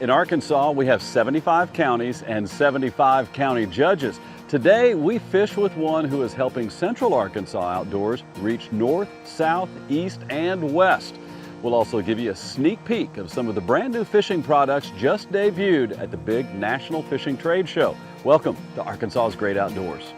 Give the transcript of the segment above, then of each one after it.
In Arkansas, we have 75 counties and 75 county judges. Today, we fish with one who is helping Central Arkansas Outdoors reach north, south, east, and west. We'll also give you a sneak peek of some of the brand new fishing products just debuted at the big National Fishing Trade Show. Welcome to Arkansas's Great Outdoors.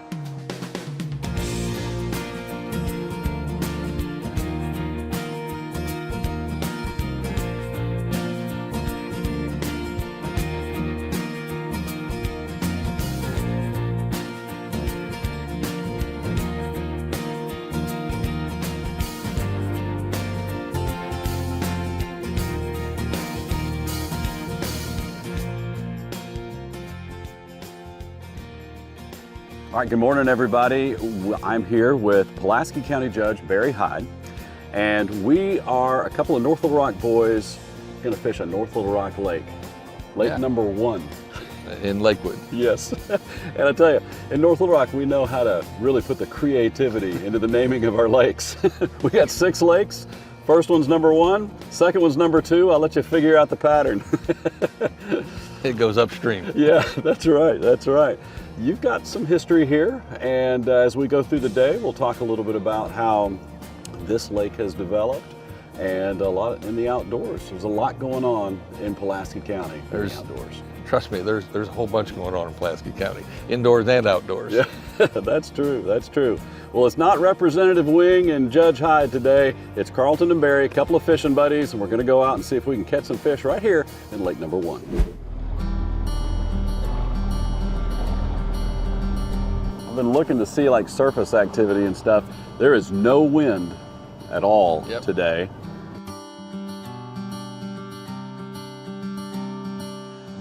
All right, good morning, everybody. I'm here with Pulaski County Judge Barry Hyde, and we are a couple of North Little Rock boys going to fish on North Little Rock Lake, Lake number 1. In Lakewood. Yes, and I tell you, in North Little Rock, we know how to really put the creativity into the naming of our lakes. We got 6 lakes. First one's number 1, second one's number 2. I'll let you figure out the pattern. It goes upstream. Yeah, that's right, that's right. You've got some history here, and as we go through the day, we'll talk a little bit about how this lake has developed and a lot in the outdoors. There's a lot going on in Pulaski County in the outdoors. Trust me, there's a whole bunch going on in Pulaski County, indoors and outdoors. Yeah, that's true, that's true. Well, it's not Representative Wing and Judge Hyde today. It's Carlton and Barry, a couple of fishing buddies, and we're going to go out and see if we can catch some fish right here in Lake number 1. I've been looking to see like surface activity and stuff. There is no wind at all today.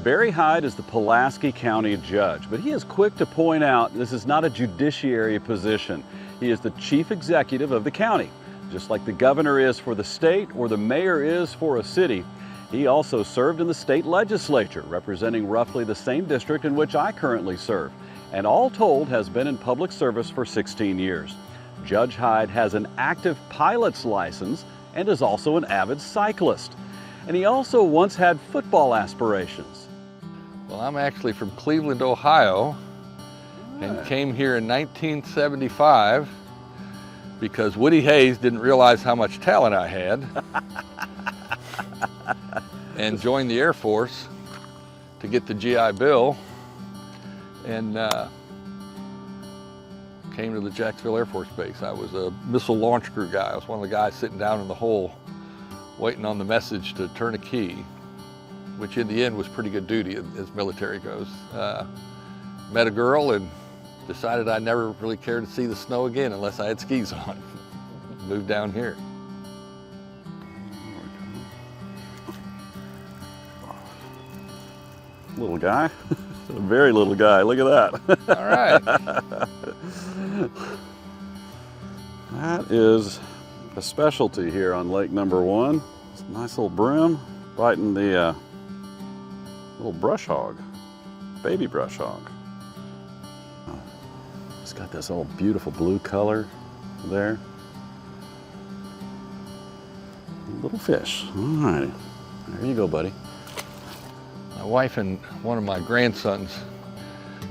Barry Hyde is the Pulaski County Judge, but he is quick to point out this is not a judiciary position. He is the chief executive of the county. Just like the governor is for the state or the mayor is for a city, he also served in the state legislature, representing roughly the same district in which I currently serve, and all told has been in public service for 16 years. Judge Hyde has an active pilot's license and is also an avid cyclist. And he also once had football aspirations. Well, I'm actually from Cleveland, Ohio, and came here in 1975 because Woody Hayes didn't realize how much talent I had and joined the Air Force to get the GI Bill, and came to the Jacksonville Air Force Base. I was a missile launch crew guy. I was one of the guys sitting down in the hole waiting on the message to turn a key, which in the end was pretty good duty as military goes. Met a girl and decided I never really cared to see the snow again unless I had skis on. Moved down here. Little guy, a very little guy, look at that. All right. That is a specialty here on Lake number 1. It's a nice little brim, biting the little brush hog, baby brush hog. It's got this old beautiful blue color there. Little fish, all right. There you go, buddy. My wife and one of my grandsons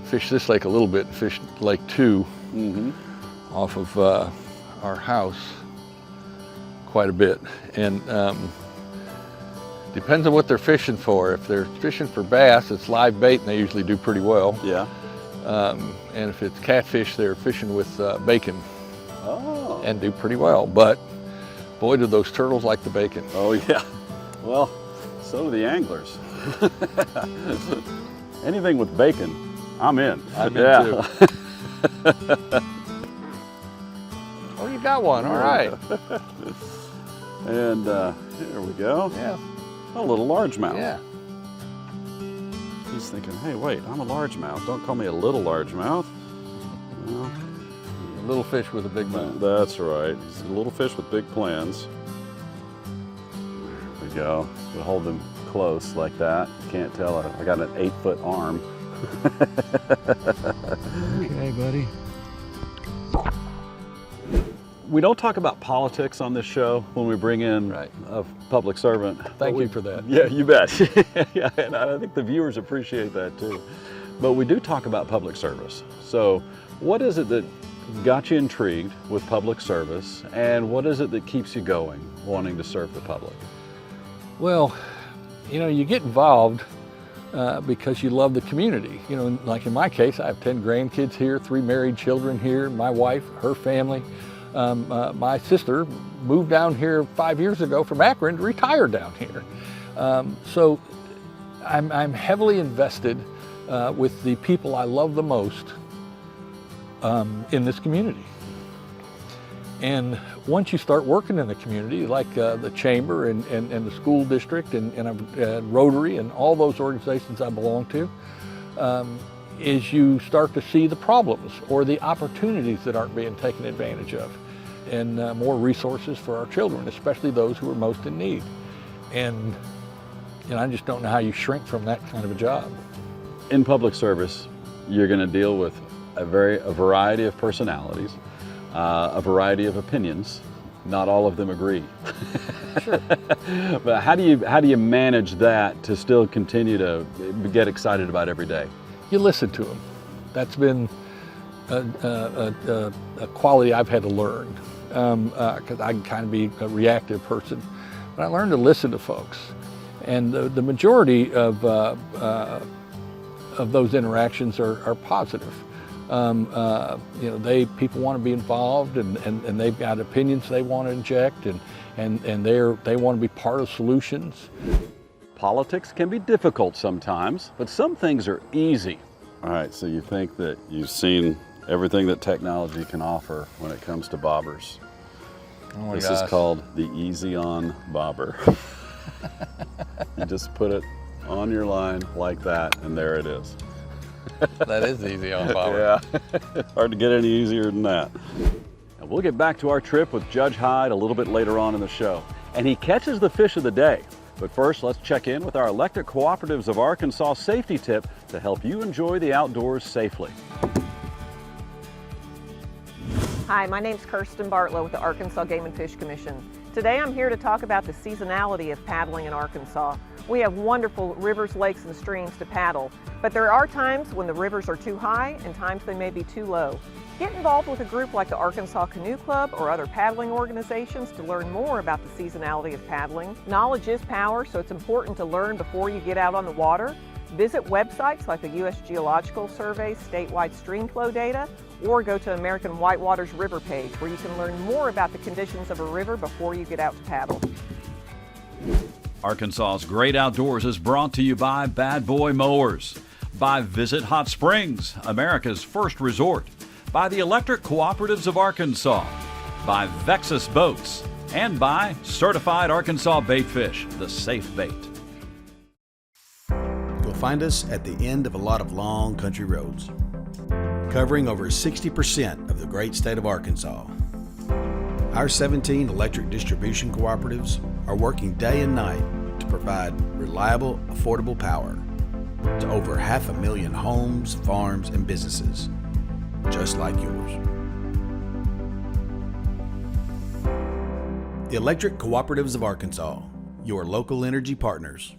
fished this lake a little bit, and fished Lake 2 off of our house quite a bit. And depends on what they're fishing for. If they're fishing for bass, it's live bait and they usually do pretty well. Yeah. And if it's catfish, they're fishing with bacon and do pretty well. But boy, do those turtles like the bacon. Oh yeah. Well, so do the anglers. Anything with bacon, I'm in. I'm in too. Oh, you got one, all right. And here we go. Yeah. A little largemouth. Yeah. He's thinking, hey, wait, I'm a largemouth. Don't call me a little largemouth. Well, A little fish with a big mouth. that's right. He's a little fish with big plans. There we go. We'll hold them close like that. You can't tell. I got an 8-foot arm. Okay, buddy. We don't talk about politics on this show when we bring in a public servant. Thank you for that. Yeah, you bet. Yeah, and I think the viewers appreciate that too. But we do talk about public service. So what is it that got you intrigued with public service, and what is it that keeps you going, wanting to serve the public? Well, you get involved because you love the community. Like in my case, I have 10 grandkids here, 3 married children here, my wife, her family. My sister moved down here 5 years ago from Akron to retire down here. So I'm heavily invested with the people I love the most in this community. And once you start working in the community, like the Chamber and the school district and Rotary and all those organizations I belong to, is you start to see the problems or the opportunities that aren't being taken advantage of, and more resources for our children, especially those who are most in need. And I just don't know how you shrink from that kind of a job. In public service, you're going to deal with a variety of personalities, a variety of opinions. Not all of them agree. Sure. But how do you manage that to still continue to get excited about every day? You listen to them. That's been a quality I've had to learn, because I can kind of be a reactive person. But I learned to listen to folks, and the majority of those interactions are positive. People want to be involved, and they've got opinions they want to inject, and they want to be part of solutions. Politics can be difficult sometimes, but some things are easy. All right, so you think that you've seen everything that technology can offer when it comes to bobbers. Oh this is called the Easy On Bobber. You just put it on your line like that, and there it is. That is easy on bobber. Yeah, hard to get any easier than that. And we'll get back to our trip with Judge Hyde a little bit later on in the show. And he catches the fish of the day. But first, let's check in with our Electric Cooperatives of Arkansas safety tip to help you enjoy the outdoors safely. Hi, my name's Kirsten Bartlow with the Arkansas Game and Fish Commission. Today I'm here to talk about the seasonality of paddling in Arkansas. We have wonderful rivers, lakes, and streams to paddle, but there are times when the rivers are too high and times they may be too low. Get involved with a group like the Arkansas Canoe Club or other paddling organizations to learn more about the seasonality of paddling. Knowledge is power, so it's important to learn before you get out on the water. Visit websites like the U.S. Geological Survey's statewide stream flow data, or go to American Whitewater's river page where you can learn more about the conditions of a river before you get out to paddle. Arkansas's Great Outdoors is brought to you by Bad Boy Mowers, by Visit Hot Springs, America's first resort, by the Electric Cooperatives of Arkansas, by Vexus Boats, and by Certified Arkansas Baitfish, the safe bait. You'll find us at the end of a lot of long country roads, covering over 60% of the great state of Arkansas. Our 17 electric distribution cooperatives are working day and night to provide reliable, affordable power to over 500,000 homes, farms, and businesses, just like yours. The Electric Cooperatives of Arkansas, your local energy partners.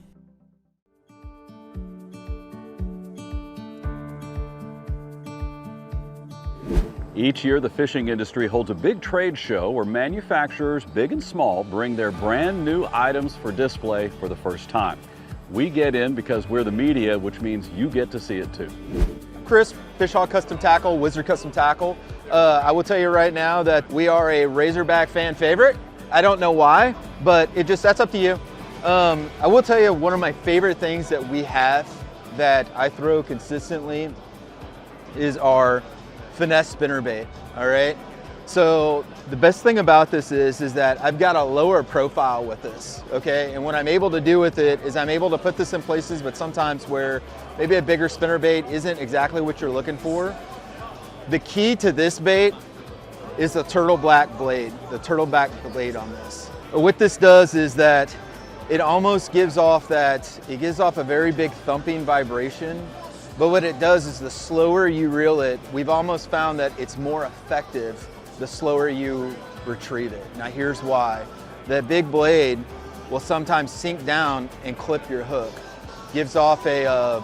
Each year, the fishing industry holds a big trade show where manufacturers, big and small, bring their brand new items for display for the first time. We get in because we're the media, which means you get to see it too. Chris, Fish Hawk Custom Tackle, Wizard Custom Tackle. I will tell you right now that we are a Razorback fan favorite. I don't know why, but that's up to you. I will tell you one of my favorite things that we have that I throw consistently is our finesse spinnerbait, all right? So the best thing about this is that I've got a lower profile with this, okay? And what I'm able to do with it is I'm able to put this in places, but sometimes where maybe a bigger spinnerbait isn't exactly what you're looking for. The key to this bait is the turtle black blade, the turtle back blade on this. What this does is that it almost gives off a very big thumping vibration. But what it does is the slower you reel it, we've almost found that it's more effective the slower you retrieve it. Now here's why. That big blade will sometimes sink down and clip your hook. Gives off a,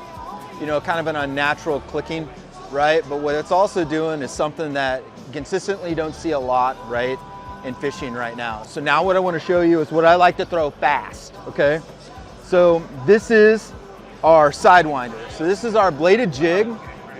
kind of an unnatural clicking, right? But what it's also doing is something that you consistently don't see a lot, right, in fishing right now. So now what I want to show you is what I like to throw fast, okay? So this is our Sidewinder. So this is our bladed jig,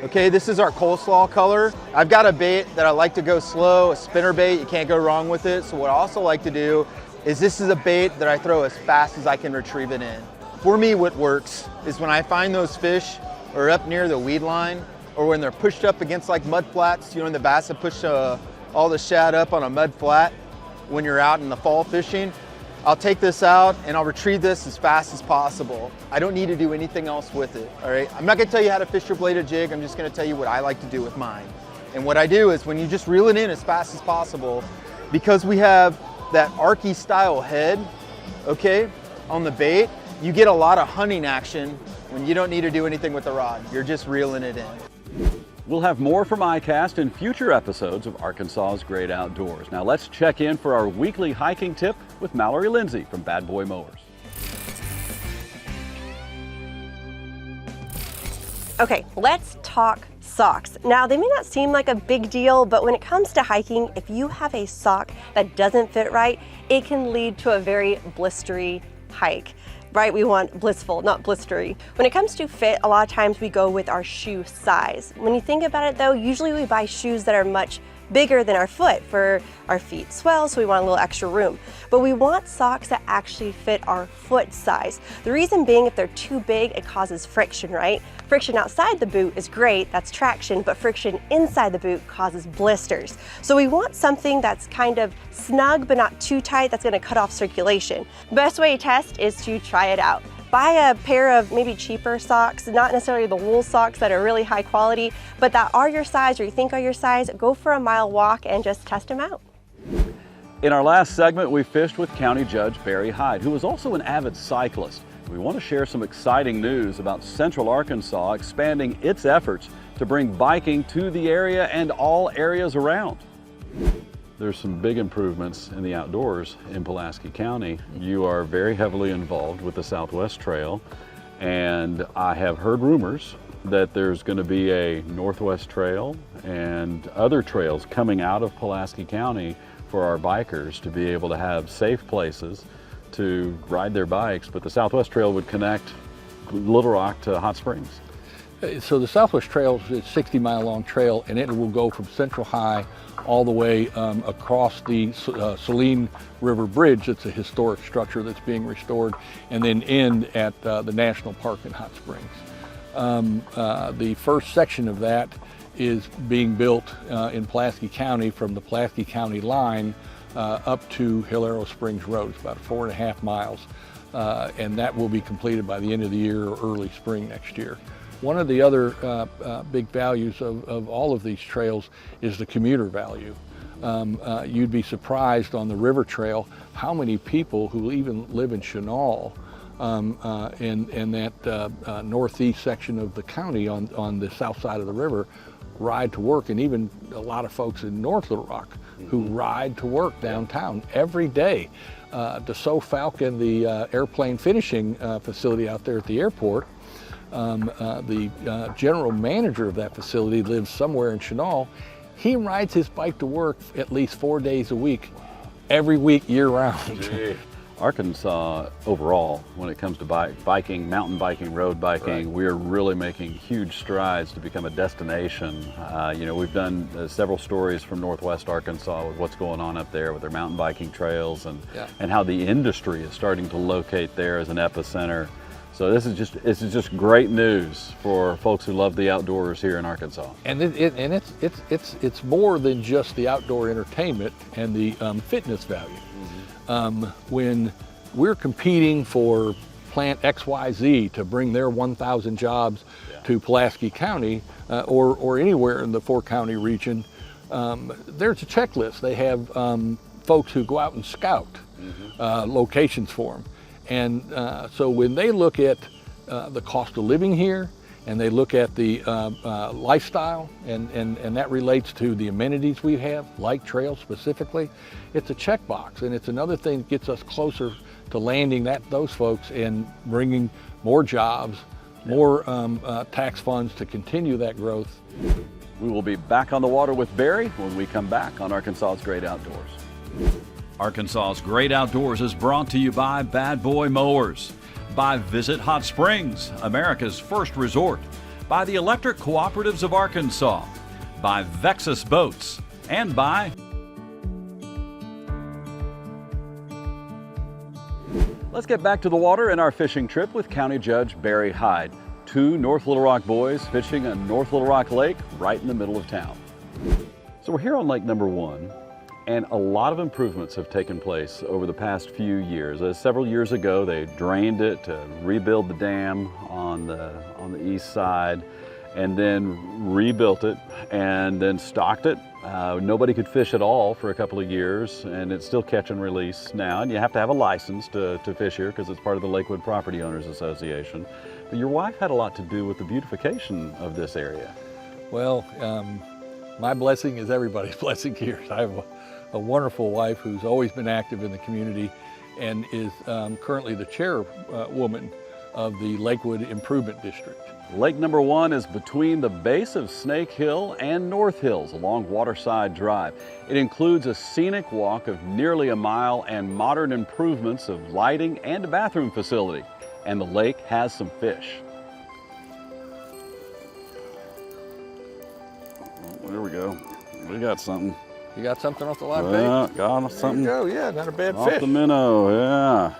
okay? This is our coleslaw color. I've got a bait that I like to go slow, a spinner bait, you can't go wrong with it. So what I also like to do is this is a bait that I throw as fast as I can retrieve it in. For me, what works is when I find those fish are up near the weed line, or when they're pushed up against like mud flats, when the bass have pushed all the shad up on a mud flat when you're out in the fall fishing, I'll take this out and I'll retrieve this as fast as possible. I don't need to do anything else with it, all right? I'm not gonna tell you how to fish your bladed jig, I'm just gonna tell you what I like to do with mine. And what I do is when you just reel it in as fast as possible, because we have that archy style head, okay, on the bait, you get a lot of hunting action when you don't need to do anything with the rod. You're just reeling it in. We'll have more from ICAST in future episodes of Arkansas's Great Outdoors. Now let's check in for our weekly hiking tip with Mallory Lindsay from Bad Boy Mowers. Okay, let's talk socks. Now, they may not seem like a big deal, but when it comes to hiking, if you have a sock that doesn't fit right, it can lead to a very blistery hike. Right, we want blissful, not blistery. When it comes to fit, a lot of times we go with our shoe size. When you think about it though, usually we buy shoes that are much bigger than our foot for our feet swell, so we want a little extra room. But we want socks that actually fit our foot size. The reason being, if they're too big, it causes friction, right? Friction outside the boot is great, that's traction, but friction inside the boot causes blisters. So we want something that's kind of snug but not too tight, that's gonna cut off circulation. The best way to test is to try it out. Buy a pair of maybe cheaper socks, not necessarily the wool socks that are really high quality, but that are your size or you think are your size. Go for a mile walk and just test them out. In our last segment, we fished with County Judge Barry Hyde, who is also an avid cyclist. We want to share some exciting news about Central Arkansas expanding its efforts to bring biking to the area and all areas around. There's some big improvements in the outdoors in Pulaski County. You are very heavily involved with the Southwest Trail, and I have heard rumors that there's going to be a Northwest Trail and other trails coming out of Pulaski County for our bikers to be able to have safe places to ride their bikes, but the Southwest Trail would connect Little Rock to Hot Springs. So the Southwest Trail is a 60-mile-long trail, and it will go from Central High all the way across the Saline River Bridge. It's a historic structure that's being restored, and then end at the National Park in Hot Springs. The first section of that is being built in Pulaski County from the Pulaski County line up to Hilero Springs Road. It's about 4.5 miles, and that will be completed by the end of the year or early spring next year. One of the other big values of all of these trails is the commuter value. You'd be surprised on the river trail how many people who even live in Chenal in that northeast section of the county on the south side of the river ride to work, and even a lot of folks in North Little Rock who ride to work downtown every day. Dassault Falcon, the airplane finishing facility out there at the airport, the general manager of that facility lives somewhere in Chenal. He rides his bike to work at least 4 days a week, every week, year round. Arkansas overall, when it comes to biking, mountain biking, road biking, Right. we're really making huge strides to become a destination. We've done several stories from Northwest Arkansas with what's going on up there with their mountain biking trails and how the industry is starting to locate there as an epicenter. So this is just great news for folks who love the outdoors here in Arkansas. And it's more than just the outdoor entertainment and the fitness value. When we're competing for plant XYZ to bring their 1,000 jobs to Pulaski County or anywhere in the 4-county region, there's a checklist. They have folks who go out and scout locations for them. And so when they look at the cost of living here and they look at the lifestyle, and that relates to the amenities we have, like trails specifically. It's a checkbox, and it's another thing that gets us closer to landing those folks and bringing more jobs, more tax funds to continue that growth. We will be back on the water with Barry when we come back on Arkansas's Great Outdoors. Arkansas's Great Outdoors is brought to you by Bad Boy Mowers, by Visit Hot Springs, America's first resort, by the Electric Cooperatives of Arkansas, by Vexus Boats, and by... Let's get back to the water and our fishing trip with County Judge Barry Hyde. 2 North Little Rock boys fishing on North Little Rock Lake right in the middle of town. So we're here on Lake Number 1, and a lot of improvements have taken place over the past few years. Several years ago, they drained it to rebuild the dam on the east side, and then rebuilt it, and then stocked it. Nobody could fish at all for a couple of years, and it's still catch and release now, and you have to have a license to fish here because it's part of the Lakewood Property Owners Association. But your wife had a lot to do with the beautification of this area. Well, my blessing is everybody's blessing here. I have a wonderful wife who's always been active in the community and is currently the chairwoman of the Lakewood Improvement District. Lake Number 1 is between the base of Snake Hill and North Hills along Waterside Drive. It includes a scenic walk of nearly a mile and modern improvements of lighting and a bathroom facility. And the lake has some fish. There we go. We got something. You got something off the live bait? Yeah, got something. There you go, yeah, not a bad Off fish. the minnow, yeah.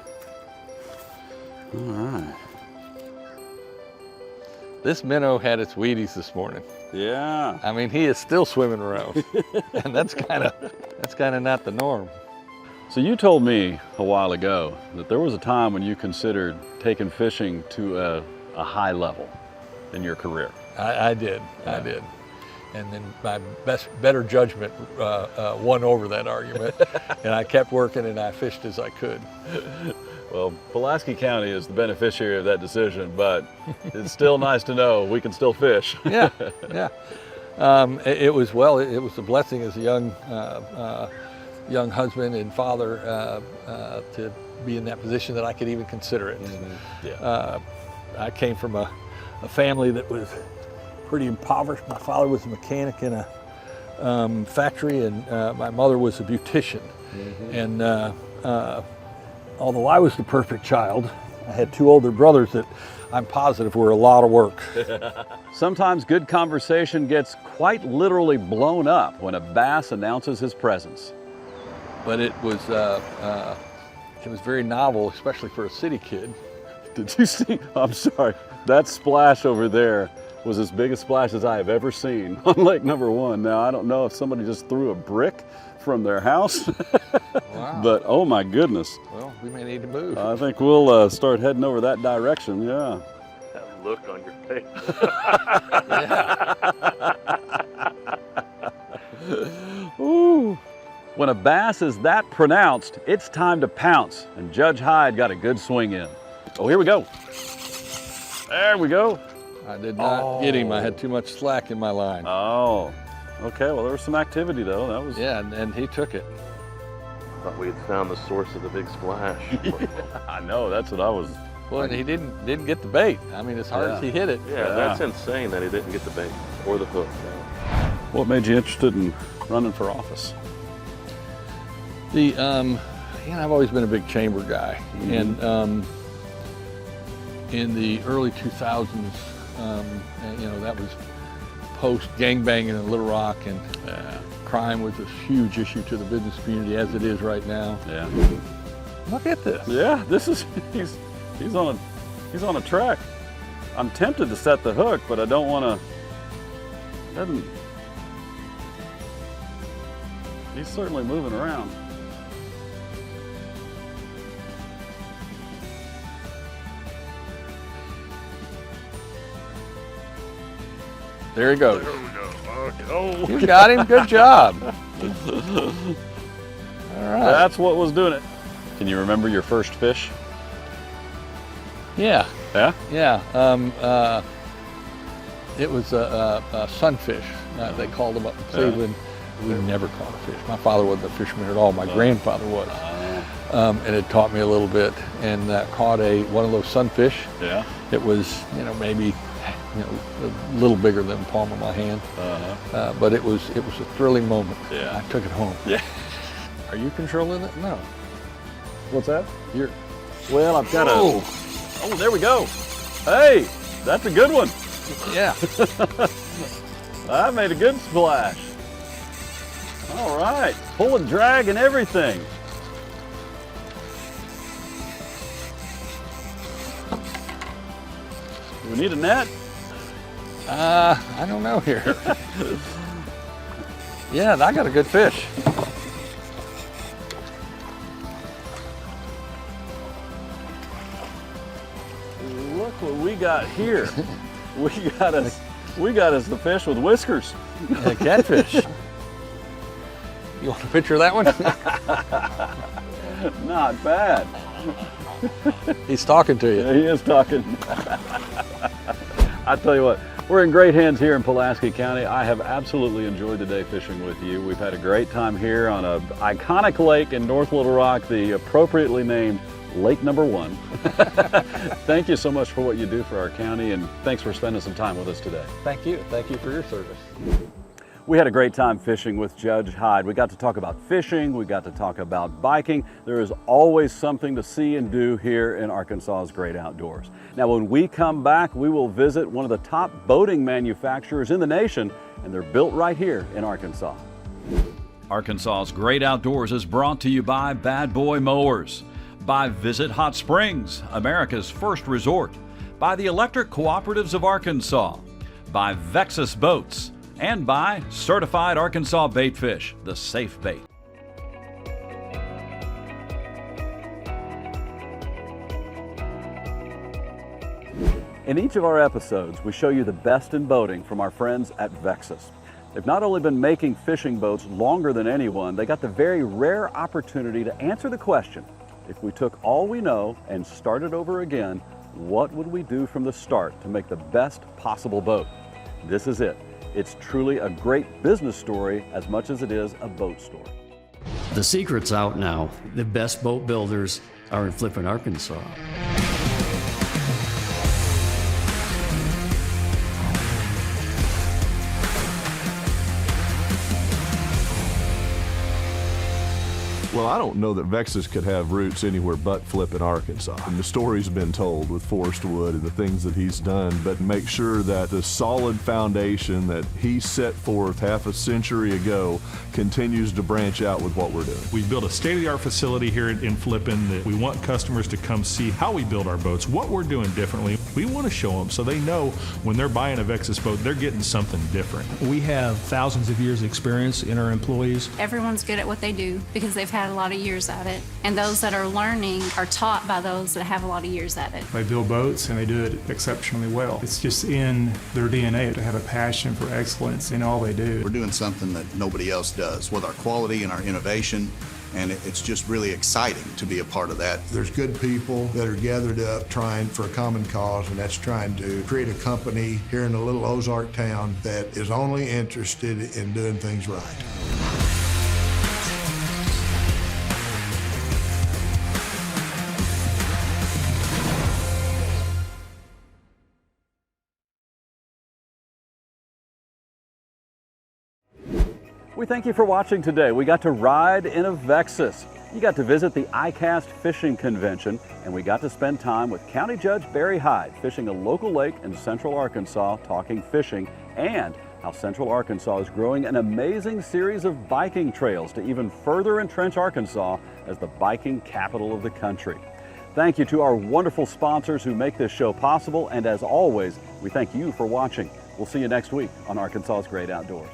All right. This minnow had its Wheaties this morning. Yeah. I mean, he is still swimming around, and that's kind of not the norm. So you told me a while ago that there was a time when you considered taking fishing to a high level in your career. I did. And then my better judgment won over that argument, and I kept working and I fished as I could. Well, Pulaski County is the beneficiary of that decision, but it's still nice to know we can still fish. Yeah. It was a blessing as a young husband and father to be in that position that I could even consider it. Mm-hmm. Yeah. I came from a family that was pretty impoverished. My father was a mechanic in a factory, and my mother was a beautician. Mm-hmm. And although I was the perfect child, I had 2 older brothers that I'm positive were a lot of work. Sometimes good conversation gets quite literally blown up when a bass announces his presence. But it was very novel, especially for a city kid. Did you see? I'm sorry. That splash over there was as big a splash as I have ever seen on Lake Number 1. Now, I don't know if somebody just threw a brick from their house, Wow. But oh my goodness. Well, we may need to move. I think we'll start heading over that direction, yeah. That look on your face. Ooh. When a bass is that pronounced, it's time to pounce, and Judge Hyde got a good swing in. Oh, here we go. There we go. I did not get him. I had too much slack in my line. Oh, okay. Well, there was some activity though. That was. Yeah, and he took it. Thought we had found the source of the big splash. I know. That's what I was. Well, and he didn't get the bait. I mean, as hard as he hit it. Yeah, that's insane that he didn't get the bait or the hook. What made you interested in running for office? I've always been a big chamber guy, and in the early 2000s, that was post gangbanging in Little Rock, and crime was a huge issue to the business community, as it is right now. Yeah. Look at this. Yeah, this is he's on a track. I'm tempted to set the hook, but I don't want to. He's certainly moving around. There he goes. There we go. Oh. You got him. Good job. All right. That's what was doing it. Can you remember your first fish? Yeah. Yeah? Yeah. It was a sunfish. They called them up in Cleveland. We never caught a fish. My father wasn't a fisherman at all. My grandfather was. And it taught me a little bit, and caught one of those sunfish. Yeah. It was, maybe, a little bigger than the palm of my hand. But it was a thrilling moment. Yeah. I took it home. Yeah. Are you controlling it? No. What's that? You're. Well, I've got Oh, there we go. Hey, that's a good one. Yeah. I made a good splash. All right, pull and drag and everything. Do we need a net? I don't know here. Yeah, I got a good fish. Look what we got here. We got us the fish with whiskers. A catfish. You want a picture of that one? Not bad. He's talking to you. Yeah, he is talking. I tell you what, we're in great hands here in Pulaski County. I have absolutely enjoyed the day fishing with you. We've had a great time here on an iconic lake in North Little Rock, the appropriately named Lake Number 1. Thank you so much for what you do for our county, and thanks for spending some time with us today. Thank you. Thank you for your service. We had a great time fishing with Judge Hyde. We got to talk about fishing, we got to talk about biking. There is always something to see and do here in Arkansas's great outdoors. Now, when we come back, we will visit one of the top boating manufacturers in the nation, and they're built right here in Arkansas. Arkansas's great outdoors is brought to you by Bad Boy Mowers, by Visit Hot Springs, America's first resort, by the Electric Cooperatives of Arkansas, by Vexus Boats, and by Certified Arkansas Baitfish, the safe bait. In each of our episodes, we show you the best in boating from our friends at Vexus. They've not only been making fishing boats longer than anyone, they got the very rare opportunity to answer the question, if we took all we know and started over again, what would we do from the start to make the best possible boat? This is it. It's truly a great business story as much as it is a boat story. The secret's out now. The best boat builders are in Flippin, Arkansas. Well, I don't know that Vexus could have roots anywhere but Flippin, Arkansas. And the story's been told with Forrest Wood and the things that he's done, but make sure that the solid foundation that he set forth half a century ago continues to branch out with what we're doing. We built a state-of-the-art facility here in Flippin that we want customers to come see how we build our boats, what we're doing differently. We want to show them so they know when they're buying a Vexus boat, they're getting something different. We have thousands of years experience in our employees. Everyone's good at what they do because they've had a lot of years at it, and those that are learning are taught by those that have a lot of years at it. They build boats and they do it exceptionally well. It's just in their DNA to have a passion for excellence in all they do. We're doing something that nobody else does with our quality and our innovation, and it's just really exciting to be a part of that. There's good people that are gathered up trying for a common cause, and that's trying to create a company here in a little Ozark town that is only interested in doing things right. We thank you for watching today. We got to ride in a Vexus. You got to visit the ICAST Fishing Convention, and we got to spend time with County Judge Barry Hyde fishing a local lake in Central Arkansas, talking fishing, and how Central Arkansas is growing an amazing series of biking trails to even further entrench Arkansas as the biking capital of the country. Thank you to our wonderful sponsors who make this show possible, and as always, we thank you for watching. We'll see you next week on Arkansas's Great Outdoors.